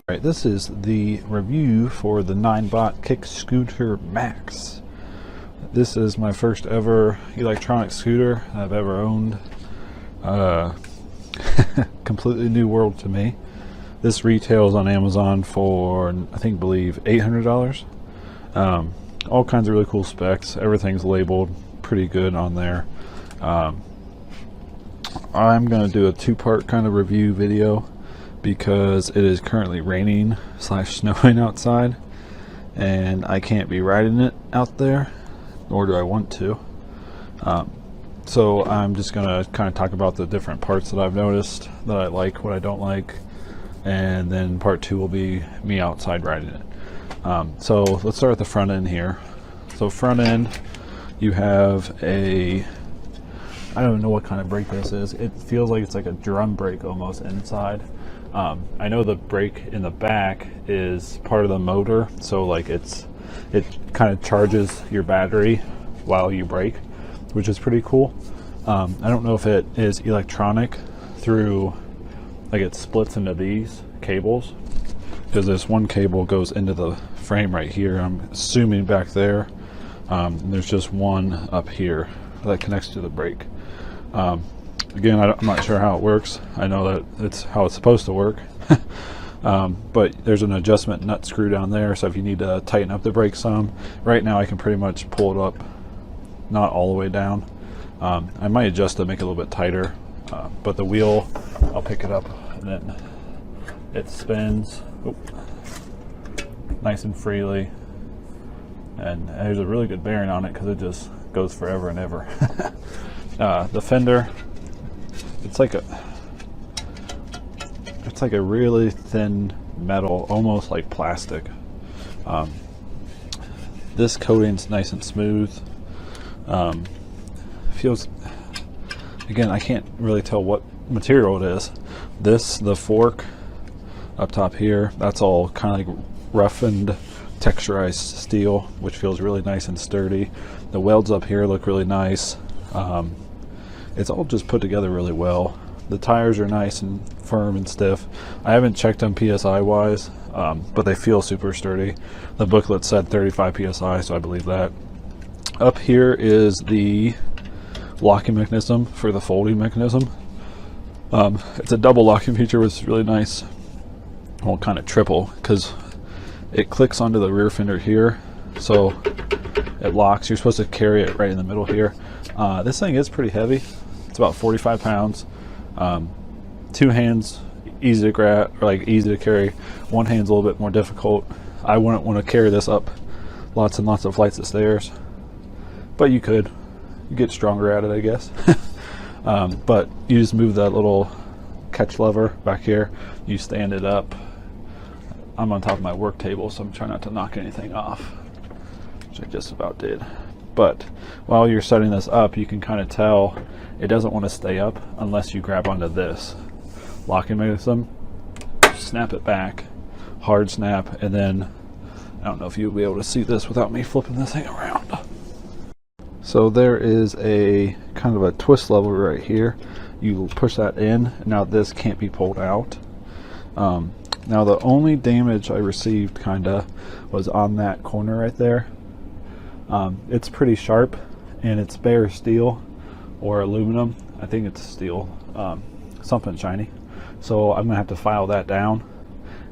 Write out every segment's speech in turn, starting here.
Alright, this is the review for the Ninebot Kick Scooter Max. This is my first ever electronic scooter I've ever owned. Completely new world to me. This retails on Amazon for, I believe $800. All kinds of really cool specs. Everything's labeled pretty good on there. I'm going to do a two-part kind of review video because it is currently raining / snowing outside and I can't be riding it out there, nor do I want to. So I'm just going to kind of talk about the different parts that I've noticed that I like, what I don't like, and then part two will be me outside riding it. So let's start at the front end here. So front end, you have a, I don't know what kind of brake this is. It feels like it's like a drum brake almost inside. I know the brake in the back is part of the motor, so like it kind of charges your battery while you brake, which is pretty cool. I don't know if it is electronic through, like it splits into these cables, because this one cable goes into the frame right here. I'm assuming back there. And there's just one up here that connects to the brake. Again, I'm not sure how it works. I know that it's how it's supposed to work. But there's an adjustment nut screw down there, so if you need to tighten up the brake some, right now I can pretty much pull it up, not all the way down. I might adjust to make it a little bit tighter, but the wheel, I'll pick it up and then it spins nice and freely, and there's a really good bearing on it because it just goes forever and ever. The fender, it's like a really thin metal, almost like plastic. This coating's nice and smooth. Feels, again, I can't really tell what material it is. The fork up top here, that's all kind of like roughened texturized steel, which feels really nice and sturdy. The welds up here look really nice. It's all just put together really well. The tires are nice and firm and stiff. I haven't checked them PSI wise, but they feel super sturdy. The booklet said 35 PSI, so I believe that. Up here is the locking mechanism for the folding mechanism. It's a double locking feature, which is really nice. Well, kind of triple, because it clicks onto the rear fender here, so it locks. You're supposed to carry it right in the middle here. This thing is pretty heavy. It's about 45 pounds. Two hands, easy to grab, or like easy to carry. One hand's a little bit more difficult. I wouldn't want to carry this up lots and lots of flights of stairs, but you could. You get stronger at it, I guess. But you just move that little catch lever back here. You stand it up. I'm on top of my work table, so I'm trying not to knock anything off, which I just about did. But while you're setting this up, you can kind of tell it doesn't want to stay up unless you grab onto this locking mechanism, snap it back, hard snap, and then I don't know if you'll be able to see this without me flipping this thing around. So there is a kind of a twist lever right here. You push that in, and now this can't be pulled out. Now the only damage I received kinda was on that corner right there. It's pretty sharp, and it's bare steel or aluminum. I think it's steel, something shiny. So I'm gonna have to file that down,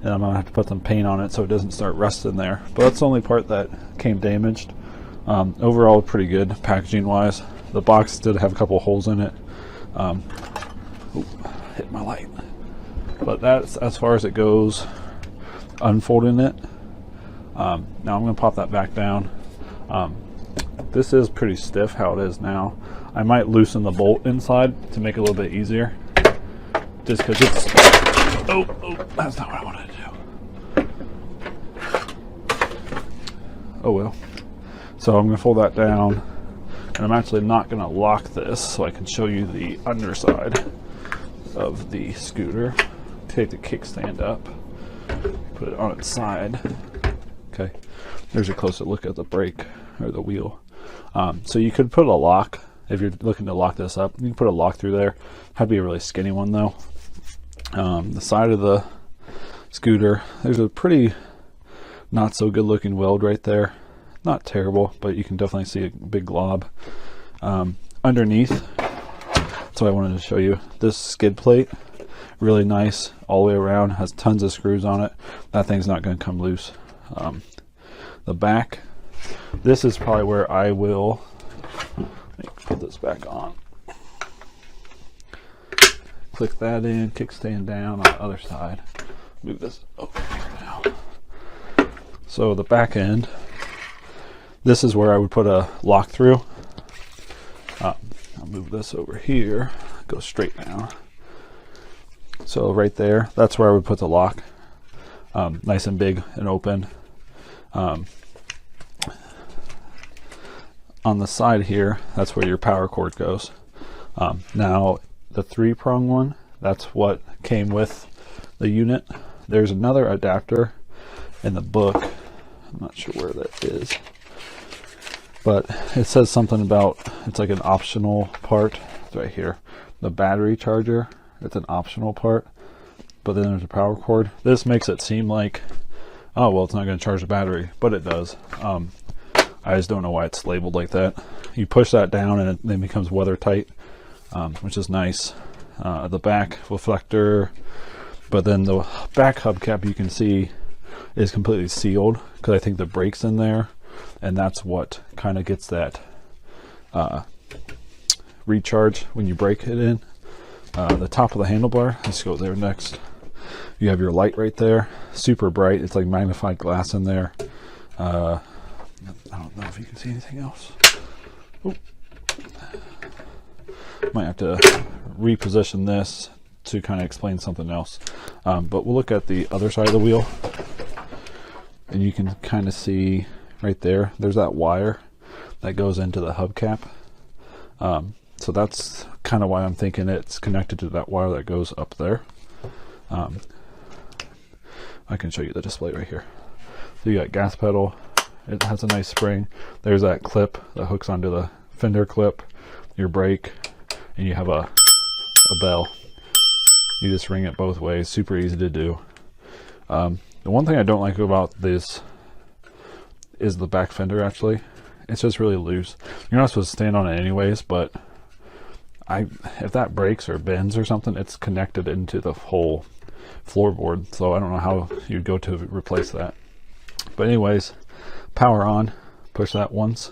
and I'm gonna have to put some paint on it so it doesn't start rusting there. But that's the only part that came damaged. Overall pretty good packaging wise. The box did have a couple holes in it. Hit my light. But that's as far as it goes unfolding it. Now I'm going to pop that back down. This is pretty stiff how it is now. I might loosen the bolt inside to make it a little bit easier, just because it's, that's not what I wanted to do. Oh well. So I'm going to fold that down, and I'm actually not going to lock this, so I can show you the underside of the scooter. Take the kickstand up, put it on its side. Okay, there's a closer look at the brake or the wheel. So you could put a lock if you're looking to lock this up. You can put a lock through there. Had to be a really skinny one though. The side of the scooter. There's a pretty not so good looking weld right there. Not terrible, but you can definitely see a big glob. Underneath, that's what I wanted to show you. This skid plate, really nice all the way around, has tons of screws on it. That thing's not going to come loose. The back, this is probably where I will, let me put this back on. Click that in, kickstand down on the other side. Move this over here now. So the back end, this is where I would put a lock through. I'll move this over here, go straight down. So right there, that's where I would put the lock. Nice and big and open. On the side here, that's where your power cord goes. Now the 3-prong one, that's what came with the unit. There's another adapter in the book. I'm not sure where that is, but it says something about it's like an optional part. It's right here. The battery charger, it's an optional part, but then there's a power cord. This makes it seem like, oh well, it's not going to charge the battery, but it does. I just don't know why it's labeled like that. You push that down and it then becomes weather tight, which is nice. The back reflector, but then the back hubcap you can see is completely sealed because I think the brake's in there, and that's what kind of gets that recharge when you brake it in. The top of the handlebar, let's go there next. You have your light right there, super bright. It's like magnified glass in there. I don't know if you can see anything else. Oop. Might have to reposition this to kind of explain something else. But we'll look at the other side of the wheel, and you can kind of see right there, there's that wire that goes into the hubcap. So that's kind of why I'm thinking it's connected to that wire that goes up there. I can show you the display right here. So you got gas pedal, it has a nice spring. There's that clip that hooks onto the fender clip, your brake, and you have a bell. You just ring it both ways, super easy to do. The one thing I don't like about this is the back fender. Actually, it's just really loose. You're not supposed to stand on it anyways, but if that breaks or bends or something, it's connected into the whole floorboard, so I don't know how you'd go to replace that. But anyways, power on, push that once,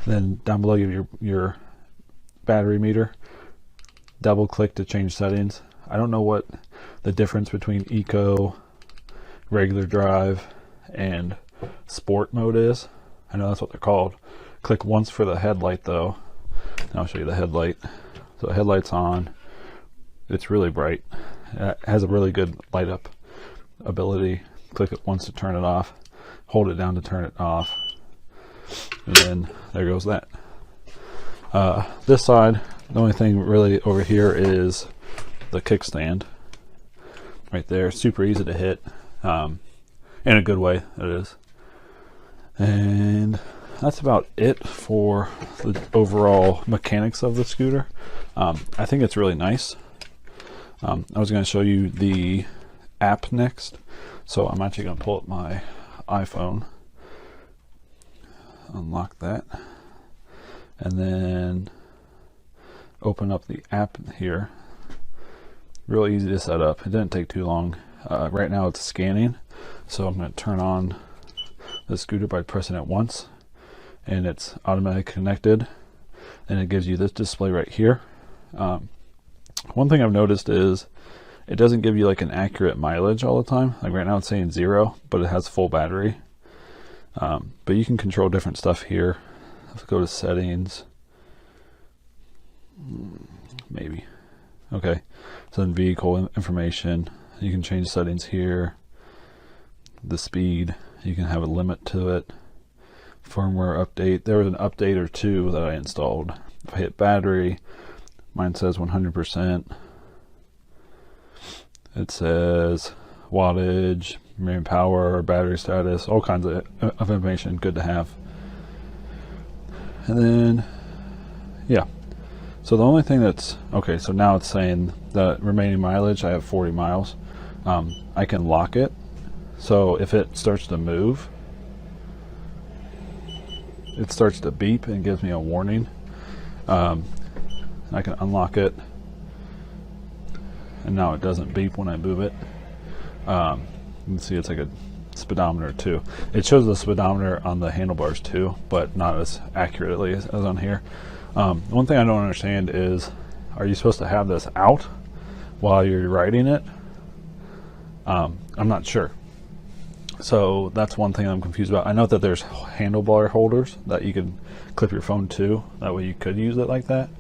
then down below you have your battery meter. Double click to change settings. I don't know what the difference between eco, regular drive, and sport mode is. I know that's what they're called. Click once for the headlight though. Now I'll show you the headlight. So the headlight's on. It's really bright. It has a really good light up ability. Click it once to turn it off. Hold it down to turn it off. And then there goes that. This side, the only thing really over here is the kickstand. Right there, super easy to hit. In a good way, it is. And that's about it for the overall mechanics of the scooter. I think it's really nice. I was going to show you the app next, so I'm actually going to pull up my iPhone, unlock that, and then open up the app here. Real easy to set up. It didn't take too long. Right now it's scanning, so I'm going to turn on the scooter by pressing it once, and it's automatically connected, and it gives you this display right here. One thing I've noticed is it doesn't give you like an accurate mileage all the time. Like right now it's saying 0, but it has full battery. But you can control different stuff here. Let's go to settings. Maybe. Okay. So then vehicle information. You can change settings here. The speed. You can have a limit to it. Firmware update. There was an update or two that I installed. If I hit battery, mine says 100%. It says wattage, main power, battery status, all kinds of information. Good to have. And then, yeah. So the only thing that's okay. So now it's saying the remaining mileage. I have 40 miles. I can lock it, so if it starts to move, it starts to beep and gives me a warning. I can unlock it, and now it doesn't beep when I move it. You can see it's like a speedometer too. It shows the speedometer on the handlebars too, but not as accurately as on here. One thing I don't understand is, are you supposed to have this out while you're riding it? I'm not sure. So that's one thing I'm confused about. I know that there's handlebar holders that you can clip your phone to. That way you could use it like that.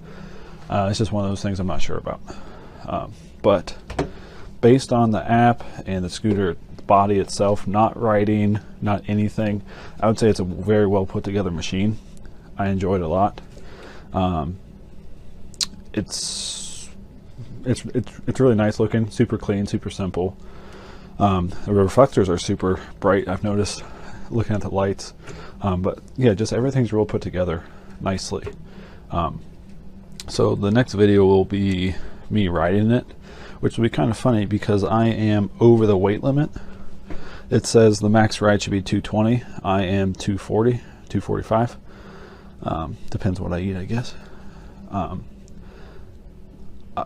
It's just one of those things I'm not sure about. But based on the app and the scooter body itself, not riding, not anything, I would say it's a very well put together machine. I enjoyed it a lot. It's really nice looking, super clean, super simple. The reflectors are super bright, I've noticed looking at the lights. But yeah, just everything's real put together nicely. So the next video will be me riding it, which will be kind of funny because I am over the weight limit. It says the max ride should be 220. I am 240, 245. Depends what I eat, I guess.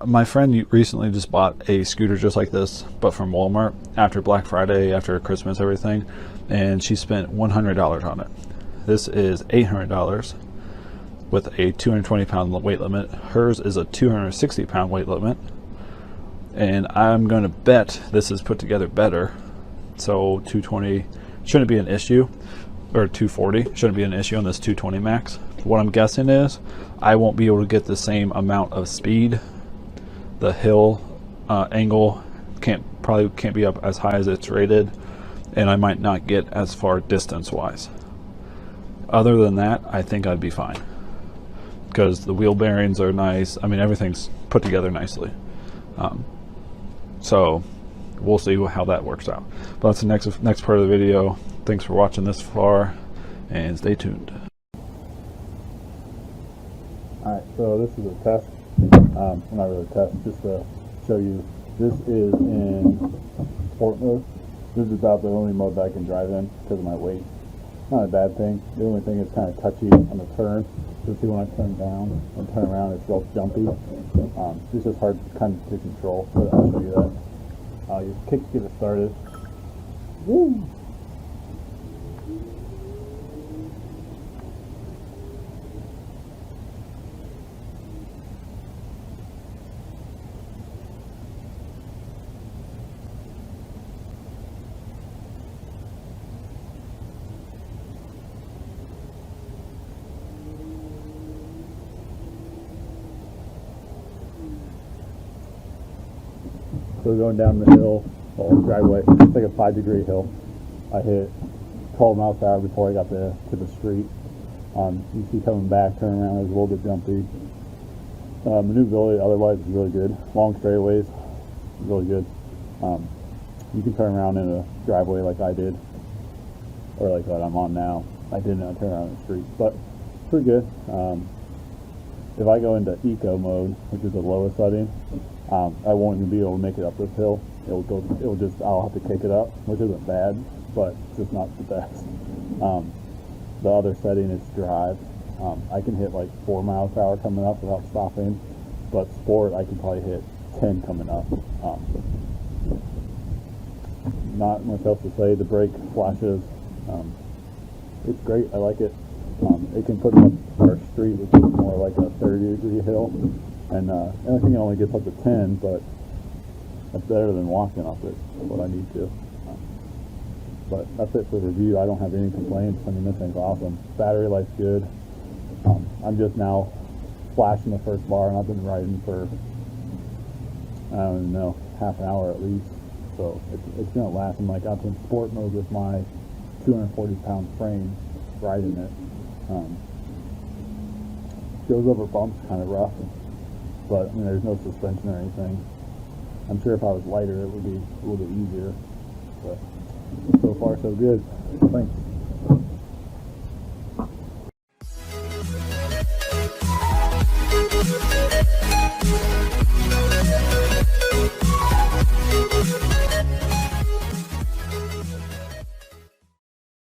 My friend recently just bought a scooter just like this, but from Walmart after Black Friday, after Christmas, everything, and she spent $100 on it. This is $800 with a 220-pound weight limit. Hers is a 260-pound weight limit, and I'm going to bet this is put together better. So 220 shouldn't be an issue, or 240 shouldn't be an issue on this 220 max. What I'm guessing is I won't be able to get the same amount of speed. The hill angle probably can't be up as high as it's rated, and I might not get as far distance wise. Other than that, I think I'd be fine because the wheel bearings are nice. I mean, everything's put together nicely. So we'll see how that works out. But that's the next part of the video. Thanks for watching this far, and stay tuned. Alright, so this is a test. Not really a test, just to show you. This is in sport mode. This is about the only mode that I can drive in because of my weight. Not a bad thing. The only thing is kind of touchy on the turn. So see when I turn down and turn around, it's real jumpy. It's just hard kind of to control, but I'll show you that. Your kicks get it started. Woo! So going down the hill, or driveway, it's like a 5-degree hill. I hit 12 miles per hour before I got to the street. You see coming back, turning around, is a little bit jumpy. Maneuverability otherwise is really good. Long straightaways, really good. You can turn around in a driveway like I did, or like what I'm on now. I did not turn around in the street, but pretty good. If I go into eco mode, which is the lowest setting, I won't even be able to make it up this hill. I'll have to kick it up, which isn't bad, but it's just not the best. The other setting is drive. I can hit like 4 miles per hour coming up without stopping, but sport I can probably hit 10 coming up. Not much else to say. The brake flashes. It's great. I like it. It can put me up our street, which is more like a 30-degree hill, and everything only gets up to 10, but that's better than walking up it. That's what I need to. But that's it for the review. I don't have any complaints. I mean, this thing's awesome. Battery life's good. I'm just now flashing the first bar, and I've been riding for, I don't even know, half an hour at least. So it's gonna last. I'm like out in sport mode with my 240-pound frame riding it. Goes over bumps kind of rough, but I mean, there's no suspension or anything. I'm sure if I was lighter, it would be a little bit easier. But so far, so good. Thanks.